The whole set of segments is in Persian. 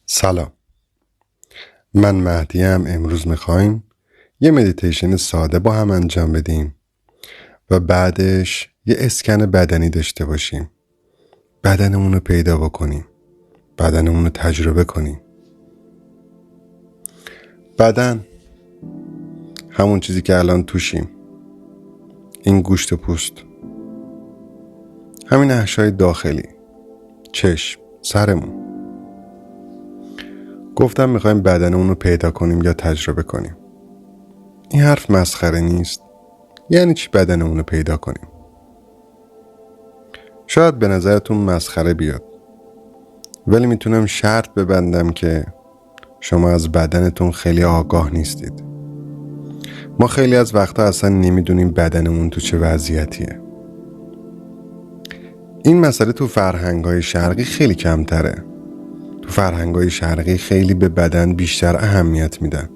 سلام، من مهدیم. امروز میخوایم یه مدیتیشن ساده با هم انجام بدیم و بعدش یه اسکن بدنی داشته باشیم. بدنمون رو پیدا بکنیم، بدنمون رو تجربه کنیم. بدن همون چیزی که الان توشیم، این گوشت و پوست، همین احشای داخلی، چشم، سرمون. گفتم میخوایم بدنمون رو پیدا کنیم یا تجربه کنیم. این حرف مسخره نیست. یعنی چی بدنمون رو پیدا کنیم؟ شاید به نظرتون مسخره بیاد، ولی میتونم شرط ببندم که شما از بدنتون خیلی آگاه نیستید. ما خیلی از وقتا اصلا نمیدونیم بدنمون تو چه وضعیتیه. این مسئله تو فرهنگ‌های شرقی خیلی کمتره. تو فرهنگ‌های شرقی خیلی به بدن بیشتر اهمیت میدن،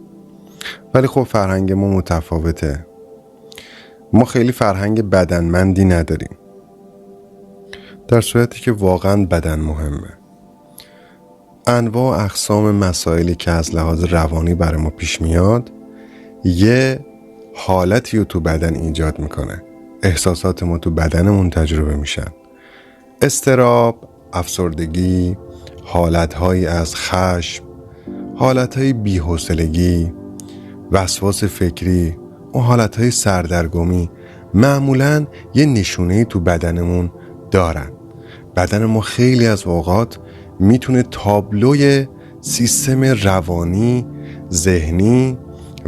ولی خب فرهنگ ما متفاوته. ما خیلی فرهنگ بدنمندی نداریم، در صورتی که واقعا بدن مهمه. انواع اقسام مسائلی که از لحاظ روانی برای ما پیش میاد یه حالتی رو تو بدن ایجاد میکنه. احساسات ما تو بدنمون تجربه میشن. اضطراب، افسردگی، حالتهایی از خشم، حالتهای بی‌حوصلگی، وسواس فکری و حالتهای سردرگمی معمولاً یه نشونه‌ای تو بدنمون دارن. بدن ما خیلی از اوقات میتونه تابلوی سیستم روانی، ذهنی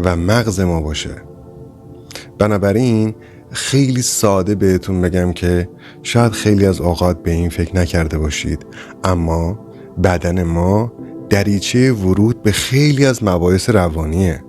و مغز ما باشه. بنابراین خیلی ساده بهتون بگم که شاید خیلی از اوقات به این فکر نکرده باشید، اما بدن ما دریچه ورود به خیلی از مباحث روانیه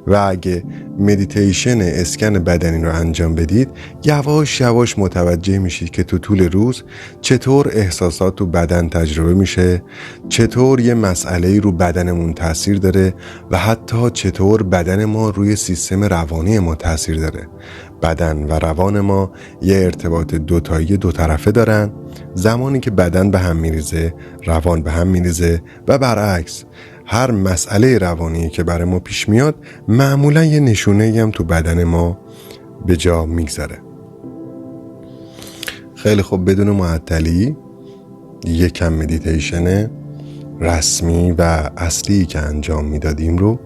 و اگه مدیتیشن اسکن بدنی رو انجام بدید یواش یواش متوجه میشید که تو طول روز چطور احساسات تو بدن تجربه میشه، چطور یه مسئله رو بدنمون تاثیر داره و حتی چطور بدن ما روی سیستم روانی ما تاثیر داره. بدن و روان ما یه ارتباط دوتایی دو طرفه دارن. زمانی که بدن به هم میریزه روان به هم میریزه و برعکس. هر مسئله روانی که برای ما پیش میاد معمولا یه نشونه‌ای هم تو بدن ما به جا میگذاره. خیلی خوب، بدون معطلی یه کم مدیتیشن رسمی و اصلی که انجام میدادیم رو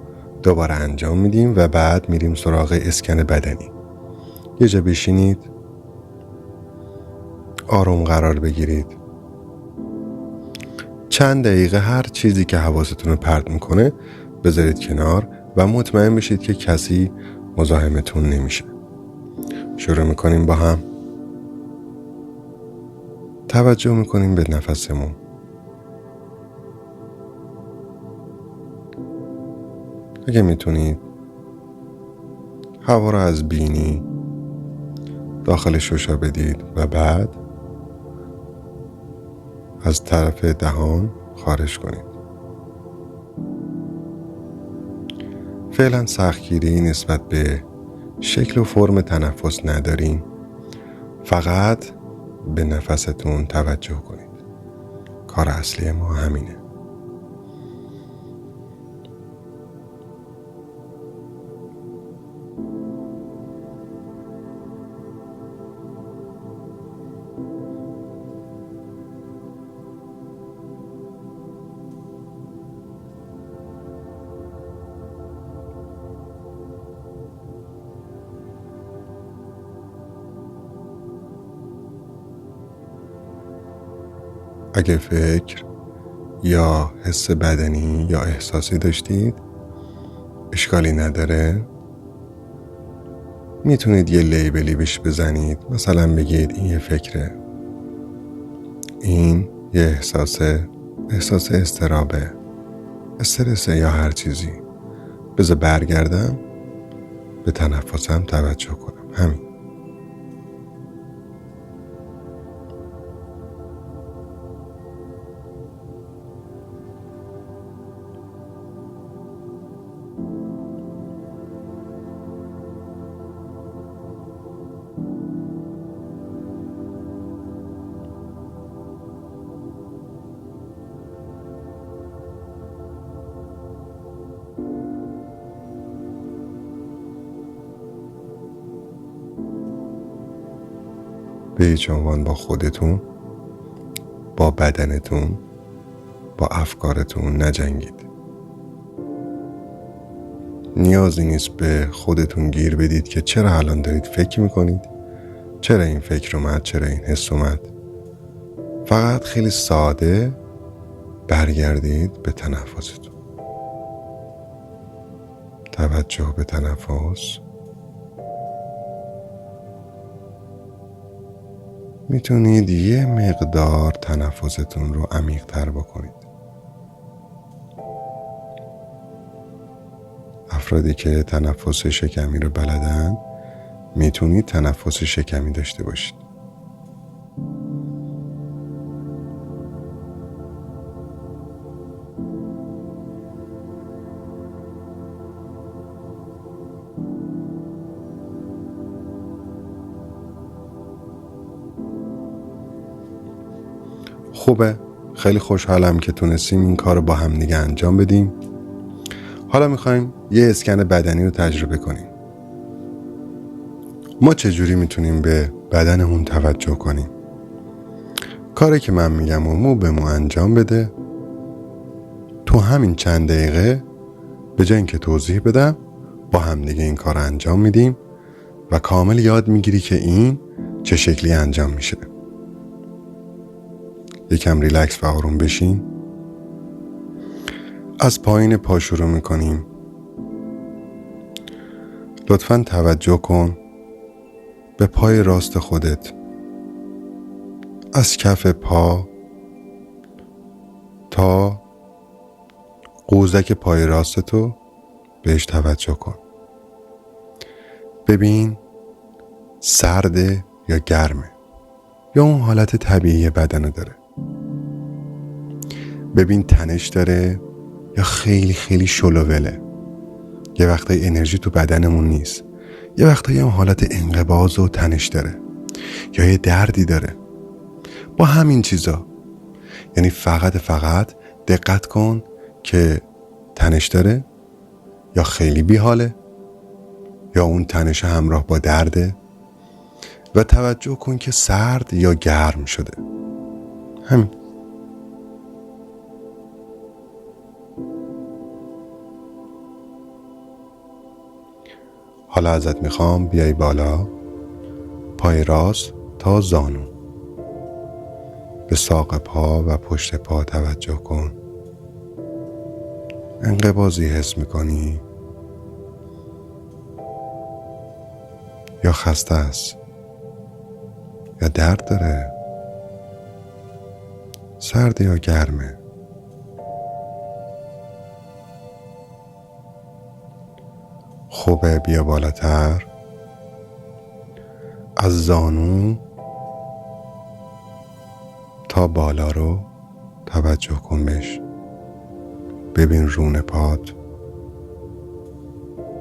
دوباره انجام میدیم و بعد میریم سراغ اسکن بدنی. یه جا بشینید، آروم قرار بگیرید. چند دقیقه هر چیزی که حواستون رو پرت میکنه بذارید کنار و مطمئن بشید که کسی مزاحمتون نمیشه. شروع میکنیم با هم. توجه میکنیم به نفسمون. اگه میتونید هوا رو از بینی داخل ششا بدید و بعد از طرف دهان خارج کنید. فعلا سختگیری نسبت به شکل و فرم تنفس ندارین، فقط به نفستون توجه کنید. کار اصلی ما همینه. اگه فکر یا حس بدنی یا احساسی داشتید اشکالی نداره. میتونید یه لیبلی بهش بزنید، مثلا بگید این یه فکره، این یه احساس اضطرابه، استرسه یا هر چیزی. بذار برگردم به تنفسم توجه کنم. همین. به هیچ عنوان با خودتون، با بدنتون، با افکارتون نجنگید. نیازی نیست به خودتون گیر بدید که چرا الان دارید فکر میکنید، چرا این فکر اومد، چرا این حس اومد. فقط خیلی ساده برگردید به تنفستون. توجه به تنفس. میتونید یه مقدار تنفستون رو عمیق تر بکنید. افرادی که تنفس شکمی رو بلدن میتونید تنفس شکمی داشته باشید. خوبه، خیلی خوشحالم که تونستیم این کار رو با هم دیگه انجام بدیم. حالا میخوایم یه اسکن بدنی رو تجربه کنیم. ما چجوری میتونیم به بدنمون توجه کنیم؟ کاری که من میگم و مو به مو انجام بده. تو همین چند دقیقه به جای اینکه توضیح بدم با هم دیگه این کار رو انجام میدیم و کامل یاد میگیری که این چه شکلی انجام میشه. یکم ریلکس و آروم بشین. از پایین پا شروع میکنیم. لطفاً توجه کن به پای راست خودت. از کف پا تا قوزک پای راست تو بهش توجه کن. ببین سرده یا گرمه یا اون حالت طبیعی بدن داره. ببین تنش داره یا خیلی خیلی شلووله. یه وقتای انرژی تو بدنمون نیست، یه وقتایی هم حالت انقباض و تنش داره یا یه دردی داره. با همین چیزا یعنی فقط دقت کن که تنش داره یا خیلی بیحاله یا اون تنش همراه با درده و توجه کن که سرد یا گرم شده. همین. حالا ازت میخوام بیای بالا، پای راست تا زانو. به ساق پا و پشت پا توجه کن. انقباضی حس میکنی یا خسته است یا درد داره، سرد یا گرمه. خوبه، بیا بالاتر. از زانو تا بالا رو توجه کن بهش. ببین رون پات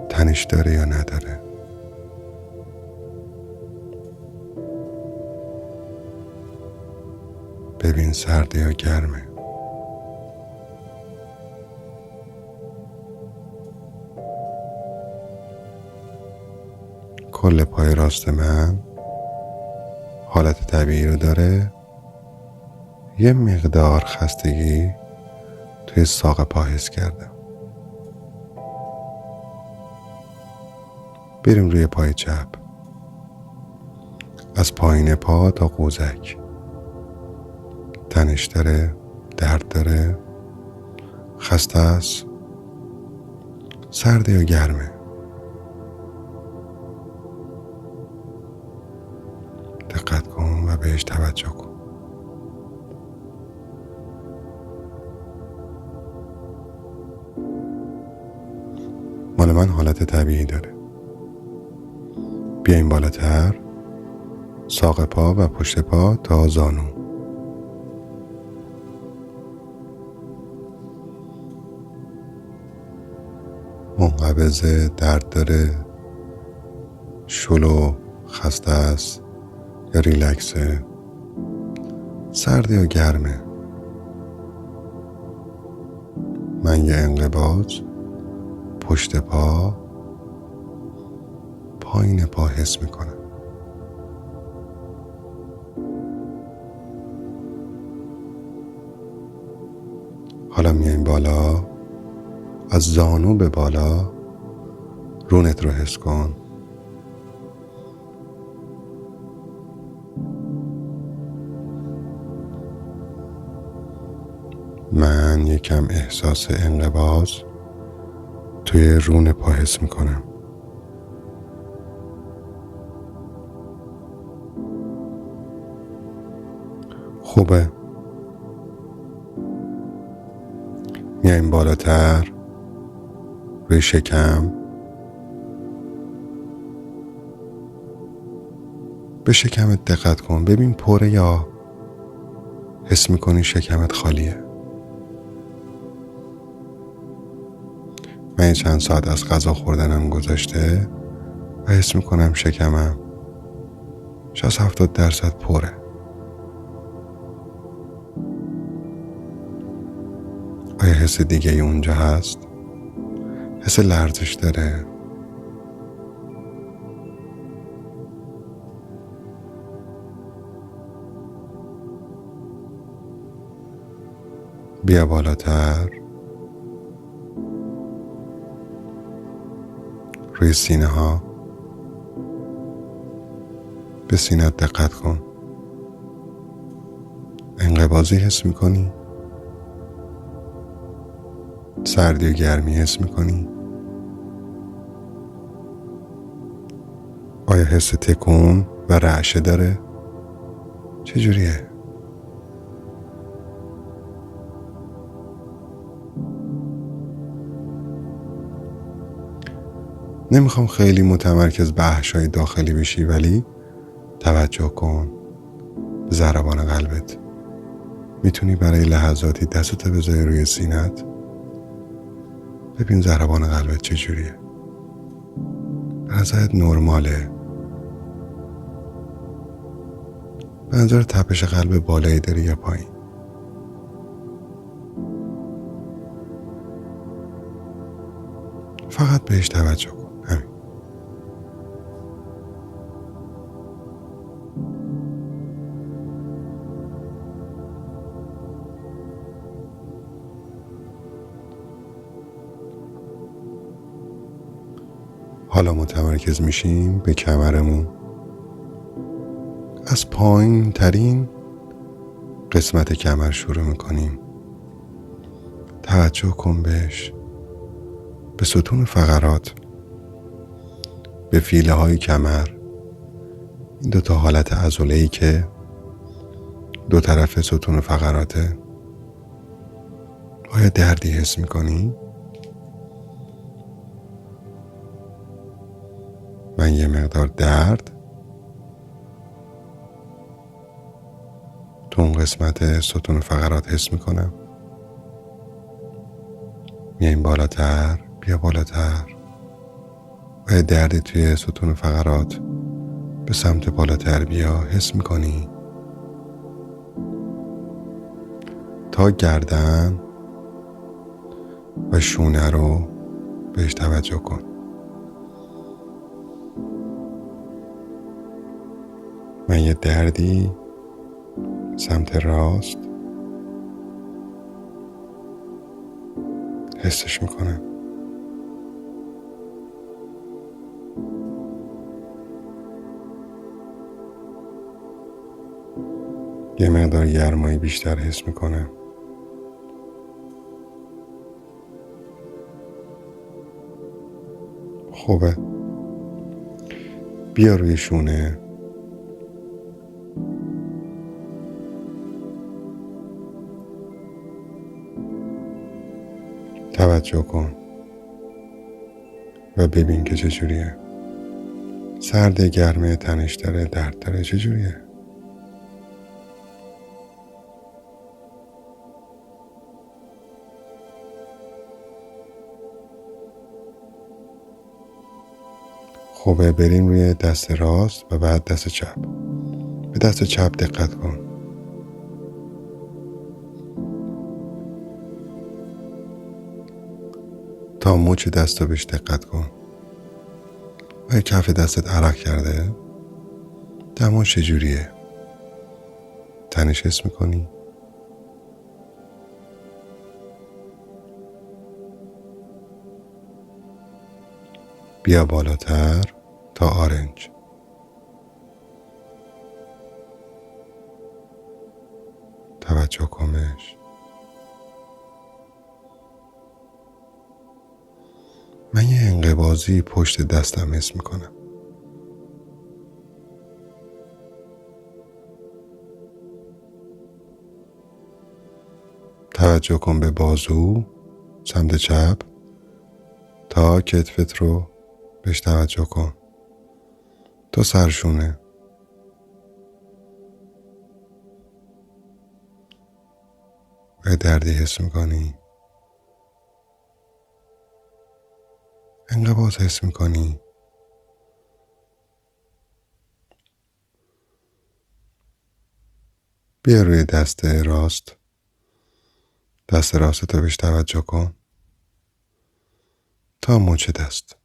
تنش داره یا نداره. ببین سرد یا گرمه. کل پای راست من حالت طبیعی رو داره. یه مقدار خستگی توی ساق پا حس کردم. بریم روی پای چپ. از پایین پا تا قوزک. تنش داره، درد داره، خسته است، سرد یا گرمه. دقت کن و بهش توجه کن. مال من حالت طبیعی داره. بیایم بالاتر. ساق پا و پشت پا تا زانو. منقبضه، درد داره، شلو، خسته است یا ریلکسه، سرد یا گرمه. من یه انقباض پشت پا، پایین پا حس میکنم. حالا میایم بالا، از زانو به بالا رونت رو حس کن. من یکم احساس انقباض توی رون پا حس میکنم. خوبه. میایم بالاتر روی شکم. به شکمت دقت کن، ببین پره یا حس میکنی شکمت خالیه. من چند ساعت از غذا خوردنم گذشته و حس میکنم شکمم 60-70% پره. آیا حس دیگه ای اونجا هست؟ حس لرزش داره؟ بیا بالاتر روی سینه ها. به سینه‌ت دقت کن. انقباضی حس میکنی؟ سردی و گرمی حس میکنی؟ آیا حس تکون و رعشه داره؟ چجوریه؟ نمیخوام خیلی متمرکز به احشای داخلی بشی، ولی توجه کن به ضربان قلبت. میتونی برای لحظاتی دستتو بذاری روی سینت، ببین ضربان قلبت چجوریه. به نظرت نرماله؟ به نظر تپش قلب بالایی داری یا پایین؟ فقط بهش توجه کن. همین. حالا متمرکز میشیم به کمرمون. از پایین ترین قسمت کمر شروع میکنیم. توجه کن بهش، به ستون فقرات، به فیله های کمر، این دوتا حالت عضله‌ای که دو طرف ستون فقراته. آیا دردی حس میکنی؟ من یه مقدار درد تو اون قسمت ستون فقرات حس میکنم. میایم بالاتر، بیا بالاتر. آیا دردی توی ستون فقرات به سمت بالاتر بیا حس میکنی؟ تا گردن و شونه رو بهش توجه کن. من یه دردی سمت راست حسش میکنم. یه مقدار گرمایی بیشتر حس میکنم. خوبه. بیا روی شونه. توجه کن و ببین که چجوریه. سرد گرمه تنش داره، درد داره، چجوریه؟ خوبه. بریم روی دست راست و بعد دست چپ. به دست چپ دقت کن. تا مچ دست رو بهش دقت کن. آیا کف دستت عرق کرده؟ دماش چجوریه؟ تنش حس میکنی؟ بیا بالاتر تا آرنج. توجه کن بهش. من یه انقباضی پشت دستم حس میکنم. توجه کن به بازو سمت چپ تا کتفت رو بهش توجه کن تا سرشونه. به دردی حس میکنی؟ انقباض حس میکنی؟ بیا روی دست راست تا بهش توجه کن تا مچ دست.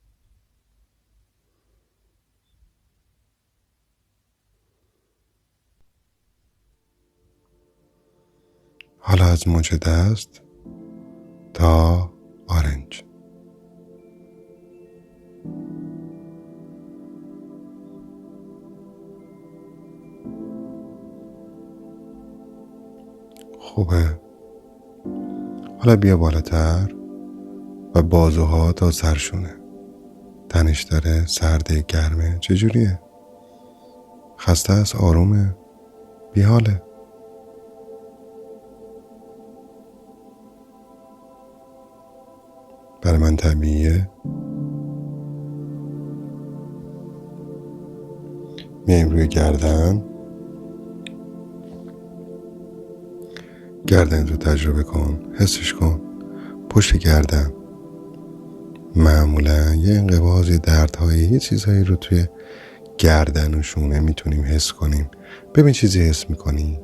حالا از مچ دست تا آرنج. خوبه. حالا بیا بالاتر و بازوها تا سرشونه. تنش داره؟ سرده؟ گرمه؟ چجوریه؟ خسته است؟ آرومه؟ بیحاله؟ برای من طبیعیه. میایم روی گردن رو تجربه کن. حسش کن. پشت گردن معمولا یه انقباض، یه دردهای، یه چیزهایی رو توی گردن و شونه میتونیم حس کنیم. ببین چیزی حس میکنی؟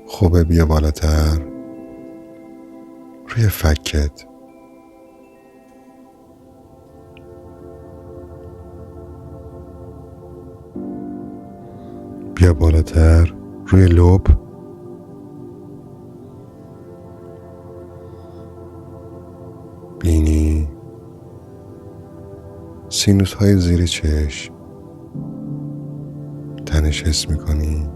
خوبه. بیا بالاتر روی فکت. بیا بالاتر روی لب. بینی، سینوس های زیر چشم. تنش حس میکنی؟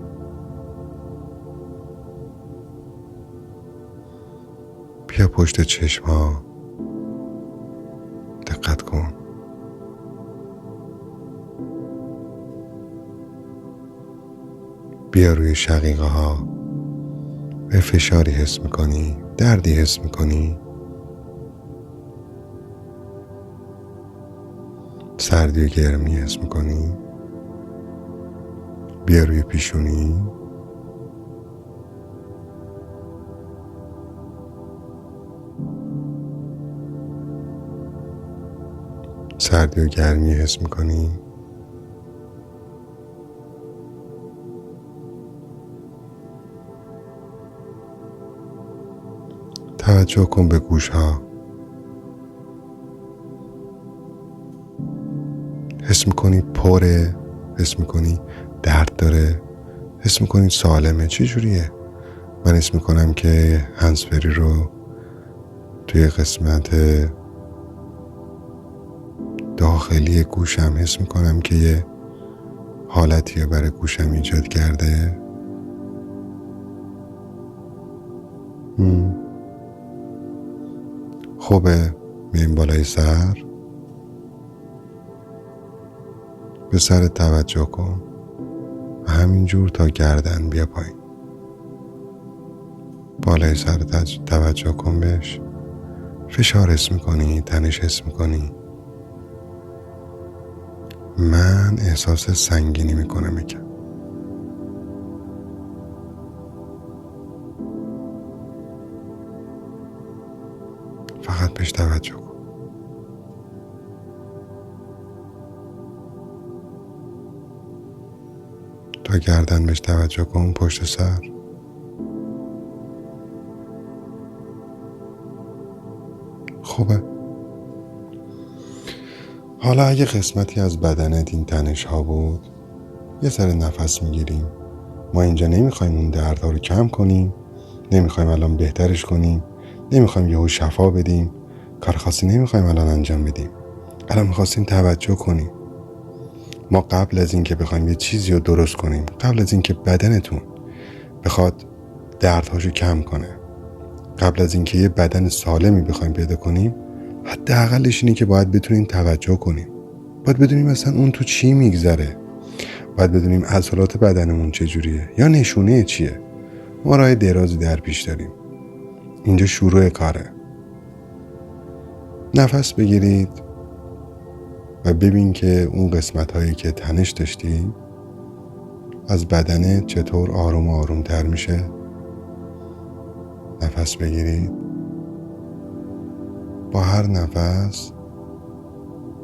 بیا پشت چشم ها دقت کن. بیا روی شقیقه ها. به فشاری حس میکنی؟ دردی حس میکنی؟ سردی و گرمی حس میکنی؟ بیا روی پیشونی. سردی و گرمی حس میکنی؟ توجه کن به گوش ها. حس میکنی پره؟ حس میکنی درد داره؟ حس میکنی سالمه؟ چی جوریه؟ من حس میکنم که هنسفری رو توی قسمت داخلی گوشم حس میکنم که یه حالتی برای گوشم ایجاد کرده. خوبه. میایم بالای سر. به سر توجه کن و همینجور تا گردن بیا پایین. بالای سر توجه کن بهش. فشار حس میکنی؟ تنش حس میکنی؟ من احساس سنگینی میکنم یکم. فقط بهش توجه کن. تا گردن بهش توجه کن. پشت سر. خوبه. حالا اگه قسمتی از بدنت این تنش ها بود، یه سر نفس میگیریم ما اینجا نمیخوایم اون دردها رو کم کنیم، نمیخوایم الان بهترش کنیم، نمیخوایم یهو شفا بدیم، کار خاصی نمیخوایم الان انجام بدیم. الان میخواستیم توجه کنیم. ما قبل از این که بخوایم یه چیزی رو درست کنیم، قبل از این که بدنتون بخواد دردهاشو کم کنه، قبل از این که یه بدن سالمی بخوایم پیدا کنیم، حداقلش اینه که باید بتونیم توجه کنیم. باید بدونیم مثلا اون تو چی میگذره، باید بدونیم عضلات بدنمون چجوریه یا نشونه چیه. ما راه درازی در پیش داریم. اینجا شروع کاره. نفس بگیرید و ببین که اون قسمت هایی که تنش داشتی از بدنت چطور آروم آروم تر میشه. نفس بگیرید. با هر نفس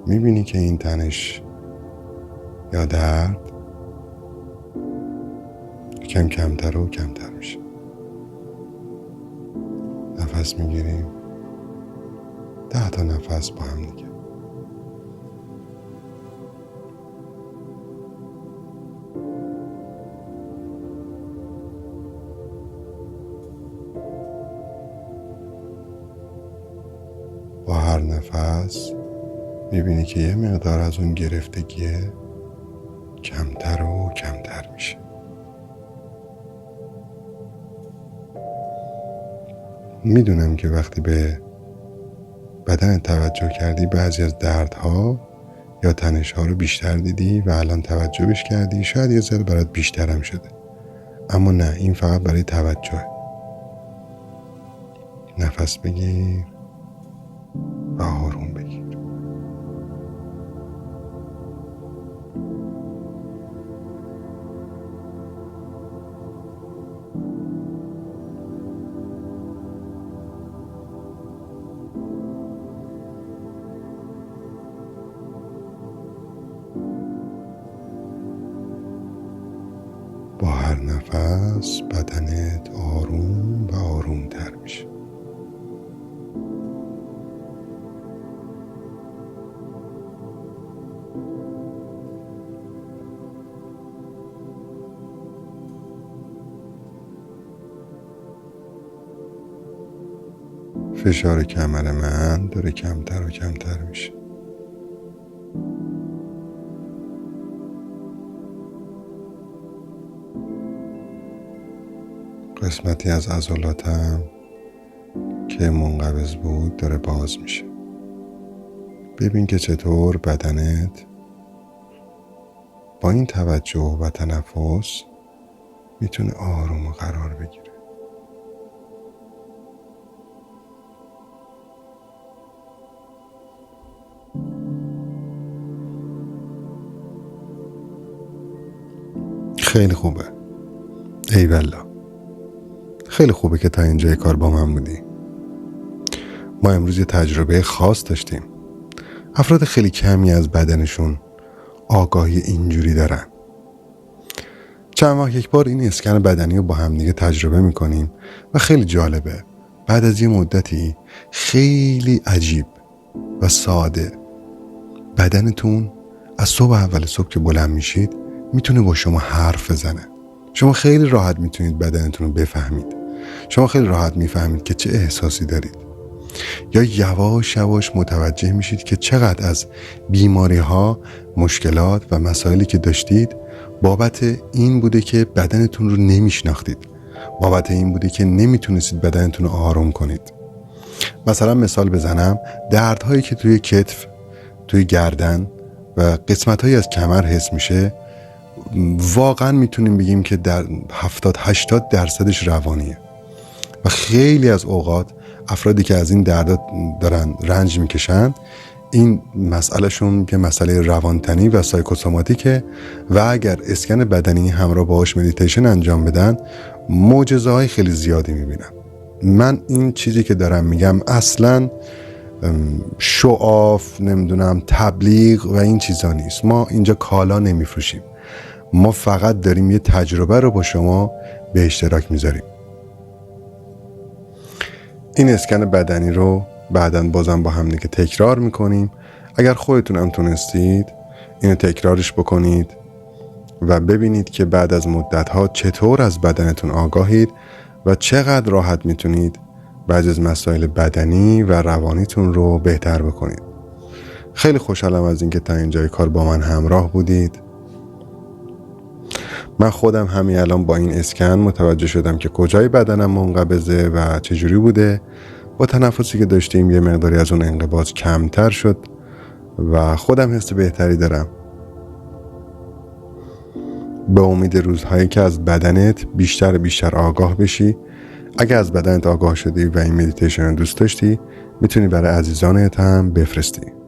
میبینی که این تنش یا درد کم کمتر و کمتر میشه. نفس میگیریم. 10 تا نفس با هم دیگه. با هر نفس میبینی که یه مقدار از اون گرفتگیه کمتر و کمتر میشه. میدونم که وقتی به بدن توجه کردی بعضی از دردها یا تنشها رو بیشتر دیدی و الان توجهش کردی، شاید یه ذره برات بیشترم شده، اما نه، این فقط برای توجهه. نفس بگیر و آروم بگیر. با هر نفس بدنت آروم و آروم تر میشه. فشار کمر من داره کمتر و کمتر میشه. قسمتی از عضلاتم که منقبض بود داره باز میشه. ببین که چطور بدنت با این توجه و تنفس میتونه آروم و قرار بگیره. خیلی خوبه. ایوالله. خیلی خوبه که تا اینجای کار با من بودی. ما امروز یه تجربه خاص داشتیم. افراد خیلی کمی از بدنشون آگاهی اینجوری دارن. چند وقت یک بار این اسکن بدنی رو با هم دیگه تجربه میکنیم و خیلی جالبه. بعد از یه مدتی خیلی عجیب و ساده بدنتون از اول صبح که بلند میشید میتونه با شما حرف بزنه. شما خیلی راحت میتونید بدنتون رو بفهمید. شما خیلی راحت میفهمید که چه احساسی دارید. یا یواش یواش متوجه میشید که چقدر از بیماری ها، مشکلات و مسائلی که داشتید بابت این بوده که بدنتون رو نمیشناختید. بابت این بوده که نمیتونستید بدنتون رو آروم کنید. مثلا مثال بزنم، دردهایی که توی کتف، توی گردن و قسمت‌هایی از کمر حس میشه، واقعا میتونیم بگیم که در 70-80% روانیه. و خیلی از اوقات افرادی که از این درد دارن رنج میکشن، این مسئلهشون که مسئله روانتنی و سایکوسوماتیکه و اگر اسکن بدنی همراه باهاش مدیتیشن انجام بدن معجزه های خیلی زیادی میبینن. من این چیزی که دارم میگم اصلا شعاف، تبلیغ و این چیزا نیست. ما اینجا کالا نمیفروشیم. ما فقط داریم یه تجربه رو با شما به اشتراک میذاریم. این اسکن بدنی رو بعداً بازم با هم دیگه تکرار میکنیم. اگر خودتون هم تونستید اینو تکرارش بکنید و ببینید که بعد از مدت‌ها چطور از بدنتون آگاهید و چقدر راحت میتونید بعضی از مسائل بدنی و روانیتون رو بهتر بکنید. خیلی خوشحالم از اینکه تا اینجای کار با من همراه بودید. من خودم همین الان با این اسکن متوجه شدم که کجای بدنم منقبضه و چجوری بوده. با تنفسی که داشتیم یه مقداری از اون انقباض کمتر شد و خودم حس بهتری دارم. به امید روزهایی که از بدنت بیشتر آگاه بشی. اگه از بدنت آگاه شدی و این مدیتیشن رو دوست داشتی، میتونی برای عزیزانت هم بفرستی.